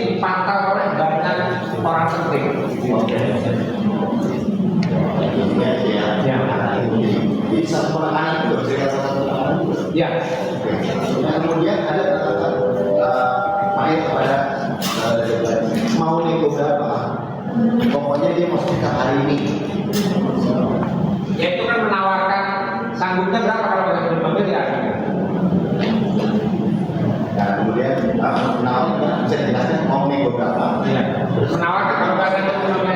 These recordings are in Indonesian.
dipantau oleh banyak orang penting. Oke. Ya. Jadi satu penekanan itu bisa satu penekanan juga. Ya. Nah, kemudian ada main kepada mau nego berapa? Pokoknya dia mau nikah hari ini. Ya itu kan menawarkan sanggupnya berapa kalau kita mobil ya. Nah, kemudian menawarkan bisa dijelaskan mau nego berapa? Ya. Menawarkan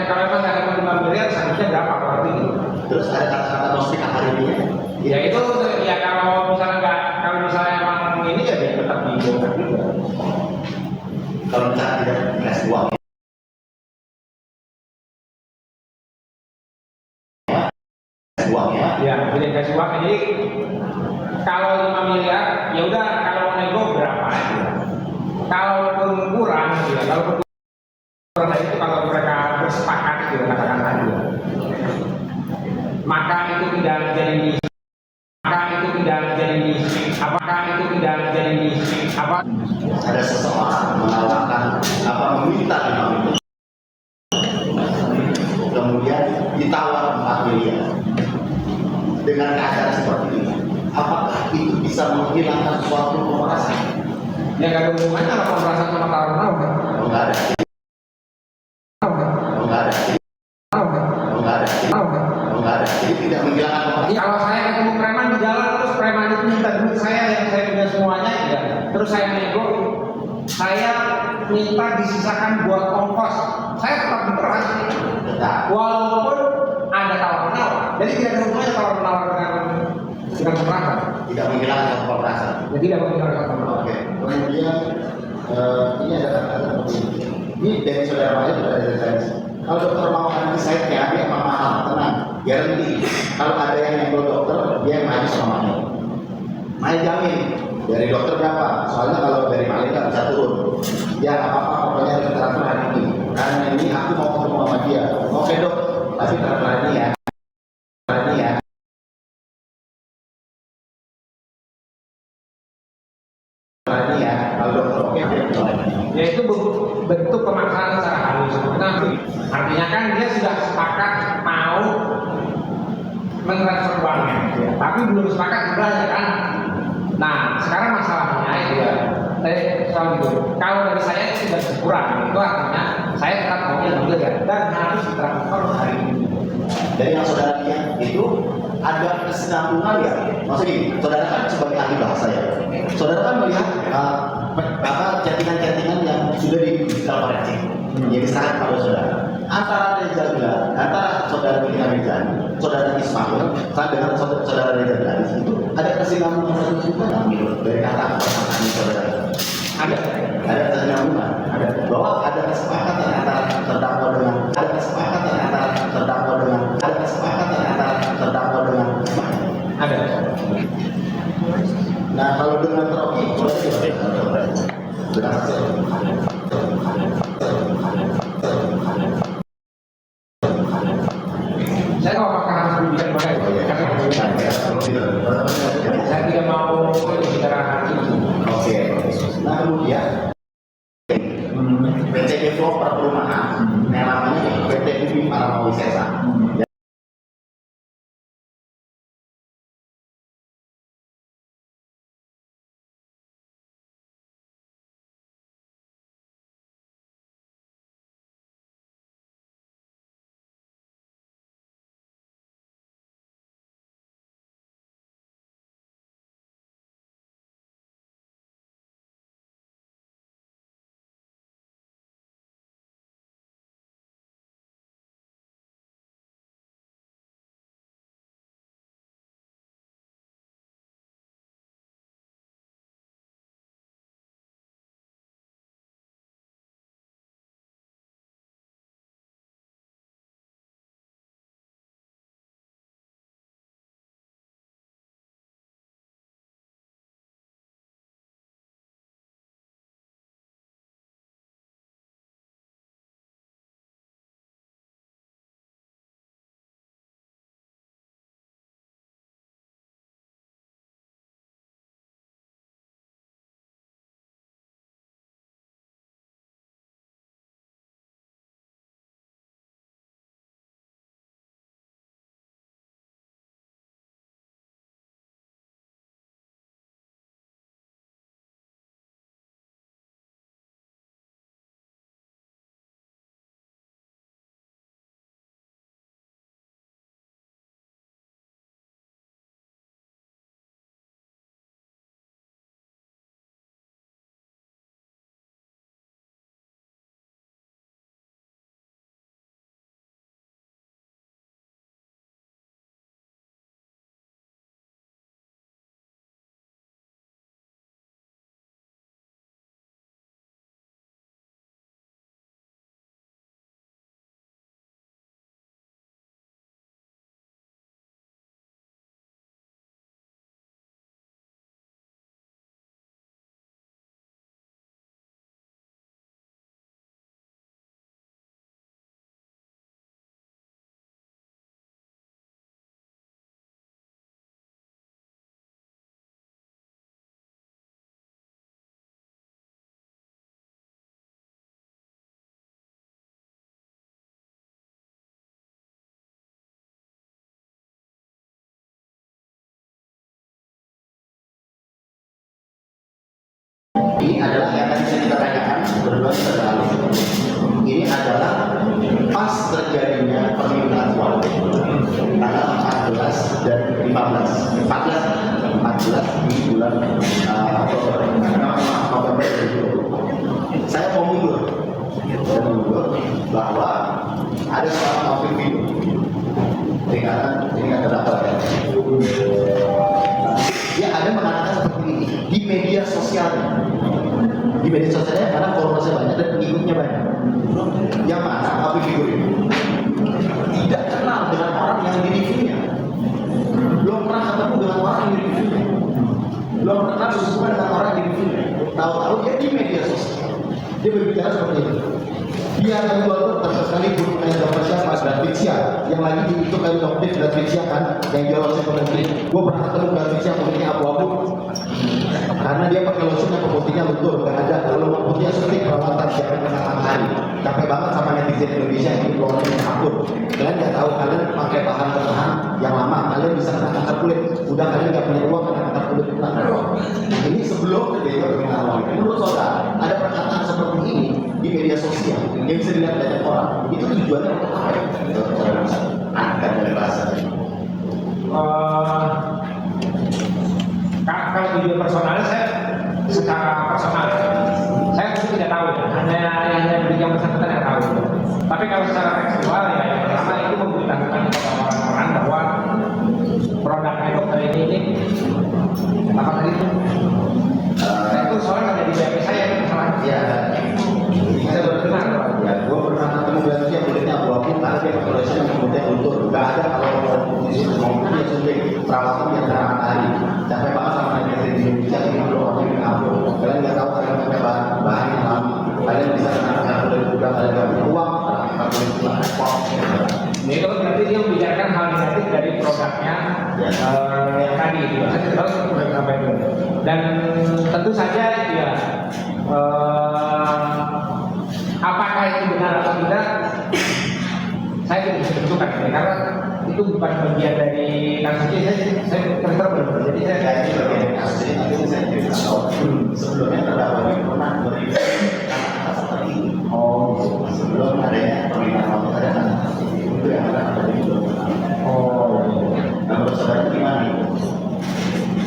kalau memang ada 5 miliar sanggupnya berapa berarti? Terus ada kata-kata mau nikah hari ini. Ya itu ya kalau misalnya emang ini ya dia tetap dibuka juga. Kalau misalnya tidak dikasih uang. Uangnya. Ya, tidak kasih uang. Jadi kalau 5 miliar, ya udah kalau mau nego berapa aja. Kalaupun kurang, ya kalau kurang itu kalau mereka bersepakat gitu katakan tadi, maka itu tidak jadi apa? Ada seseorang menawarkan meminta 5 miliar. Kemudian ditawar 4 miliar. Dengan keadaan seperti ini, apakah itu bisa menghilangkan suatu pemerasan? Ya nggak ada hubungannya sama pemerasan sama taruhan. Enggak ada. Jadi tidak menghilangkan pemerasan. Kalau saya ketemu preman di jalan terus preman itu minta duit saya yang saya punya semuanya, ya. Terus saya nego, saya minta disisakan buat ongkos. Saya tetap berperan. Walaupun ada tawar-menawar. Jadi tidak ada hubungannya tawar-menawar dengan pemerasan. Tidak menghilangkan pemerasan. Ya, tidak menghilangkan pemerasan. Oke. Kemudian ini ada kata-kata seperti ini. Ini dari saudara Maya sudah ada dari kalau dokter mau nanti saya dia emang mahal, tenang, garanti. Kalau ada yang nyenggol dokter, dia maju sama Maya. Maya jamin dari dokter berapa? Soalnya kalau dari Maya nggak bisa turun. Ya nggak apa-apa, pokoknya harus teratur hari ini. Karena ini aku mau ketemu sama dia. Oke dok, tapi teratur hari ini ya. Ya itu bentuk pemaksaan secara halus. Artinya kan dia sudah sepakat mau mentransfer uangnya, ya. Tapi belum sepakat juga ya kan. Nah sekarang masalahnya itu ya, kalau dari saya itu sudah kurang, itu artinya saya tetap maunya juga ya, dan harus ditransfer hari ini. Dari yang saudara lihat itu ada kesinambungan ya. Maksudnya gini, saudara kan sebagai ahli bahasa ya. Saudara kan melihat chattingan-chattingan yang sudah di digital forensik. Jadi sangat pada saudara. Antara saudara William Rizal, saudara Ismail, dengan saudara Reza Garis itu ada kesinambungan juga dari kata perkataan saudara. Ada kesinambungan. Bahwa ada kesepakatan antara terdakwa dengan Ada. Nah kalau dengan Rocky dengan hasil saya mau apakah harus berbicara saya tidak mau bicara hari ini. Oke. Nah kemudian PT Develop Perumahan yang namanya PT Bumi Paramawisesa adalah yang tadi saya kita tanyakan berdua terlalu. Ini adalah pas terjadinya permintaan uang tanggal 14 dan 14 di bulan November 2020. Saya mau mundur bahwa ada seorang Taufik Fido tingkatan berapa ya? Dia ada mengatakan seperti ini di media sosialnya. Di media sosialnya karena followersnya banyak dan pengikutnya banyak. Yang mana Taufik Fido ini tidak kenal dengan orang yang di reviewnya, belum pernah ketemu dengan orang yang di reviewnya, belum pernah berhubungan dengan orang yang di reviewnya. Tahu-tahu dia di media sosial dia berbicara seperti itu. Dia akan keluar sekali bukan gambar siapa Graficia yang lagi di itu kali dokter Graficia kan yang jual lotion pemutih. Gue pernah ketemu Graficia putihnya abu-abu karena dia pakai lotion yang pemutihnya luntur nggak ada. Kalau pemutihnya suntik perawatan siapa yang kena matahari. Capek banget sama netizen Indonesia yang keluarnya akun. Kalian nggak tahu kalian pakai bahan bertahan yang lama kalian bisa kena kanker kulit. Udah kalian nggak punya uang kena kanker kulit. Ini sebelum terjadi permintaan uang. Menurut saudara ada perkataan seperti ini di media sosial yang bisa dilihat banyak orang, itu tujuannya untuk apa ya? Akan dari bahasa kalau tujuan personalnya saya secara personal saya pasti tidak tahu ya, hanya yang bersangkutan yang tahu. Tapi kalau secara tekstual ya yang pertama itu memberitahukan kepada orang-orang bahwa produknya dokter ini apa tadi itu soalnya ada di BAP saya masalah ya. saya baru dengar Ya, gue pernah ketemu Graficia yang kulitnya abu-abu karena dia pakai lotion yang kemudian luntur. Gak ada kalau mau dia suntik perawatan yang terang matahari. Capek banget sama netizen di Indonesia ini kalau orang yang abu. Kalian nggak tahu kalian pakai bahan yang lama. Kalian bisa kena kanker kulit juga kalian nggak punya uang. Kanker kulit juga repot. Ini itu berarti dia membicarakan hal negatif dari produknya yang tadi itu. Saya tidak tahu apa itu. Dan tentu saja ya apakah itu benar atau tidak saya tidak bisa tentukan karena itu bukan bagian dari kasus ini. Saya terus belum jadi saya Jadi bagian kasus ini nanti saya cerita tahu sebelumnya terdakwa ini pernah berikan kata-kata seperti ini. oh Sebelum adanya permintaan uang ada kata-kata seperti itu yang ada di dalam. Nah, menurut saudara gimana?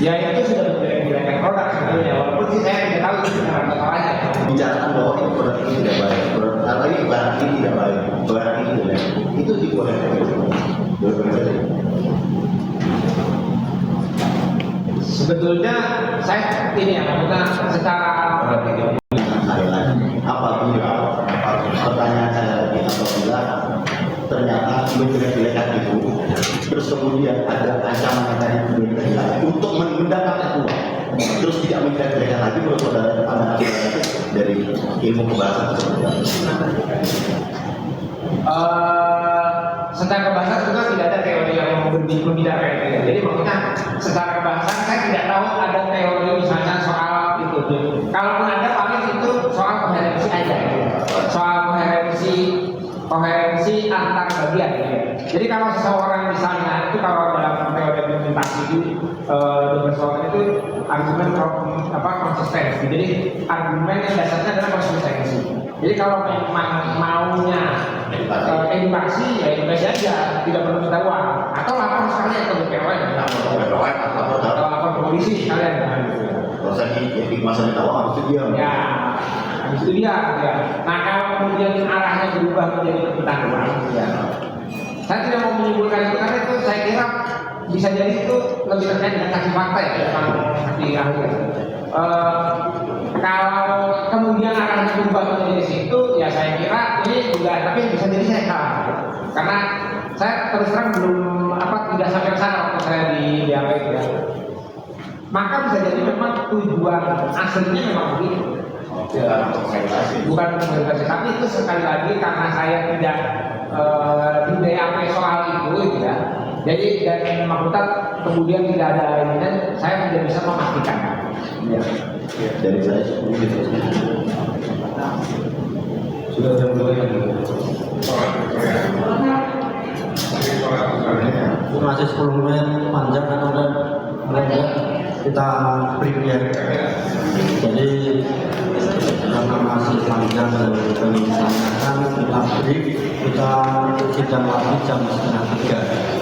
ya itu sudah menjadi produk sebenarnya walaupun sih saya tidak tahu itu benar atau salahnya. Bicarakan bahwa ini produk ini tidak baik, atau ini barang ini tidak baik, barang ini tidak baik, itu dibolehkan. Sebetulnya saya ini ya maksudnya secara apabila pertanyaan saya lagi apabila ternyata menjelek-jelekan itu terus kemudian ada ancaman yang tadi menjelek-jelekan untuk mendapatkan uang terus tidak menjelek-jelekan lagi menurut saudara pandangan saudara dari ilmu kebahasan seperti apa? Secara kebahasan juga tidak ada teori yang berbicara kayak gitu. Jadi maksudnya secara kebahasan saya tidak tahu ada teori misalnya soal itu. Kalaupun ada paling itu soal koherensi aja. Soal koherensi antar bagian. Jadi kalau seseorang misalnya itu kalau dalam teori implementasi soal itu argumen konsistensi. Jadi argumen yang dasarnya adalah konsistensi. Jadi kalau memang maunya edukasi ya edukasi aja, tidak perlu minta uang atau lapor sekalian ke BPOM atau lapor ke polisi sekalian. Kalau saya di masa minta uang harus itu dia. Ya, habis itu dia. Ya. Nah kalau kemudian arahnya berubah menjadi permintaan uang, ya. Saya tidak mau menyimpulkan itu karena itu saya kira bisa jadi itu lebih terkait dengan saksi fakta ya, tentang saksi ahli. Kalau kemudian arahnya berubah menjadi situ, ya saya kira ini juga, tapi bisa jadi saya kalah, karena saya terus terang belum tidak sampai ke sana waktu saya di BAP itu ya. Maka bisa jadi memang tujuan aslinya memang begitu. Bukan mengedukasi, tapi itu sekali lagi karena saya tidak di BAP soal itu ya. Jadi dan maksudnya kemudian tidak ada ini, saya tidak bisa memastikan. Ya. Dari saya sudah jam 2 ya. Masih 10 menit panjang kan udah kita prepare. Jadi masih panjang dan pengen ditanyakan, tetap break, kita sidang lagi jam 2:30.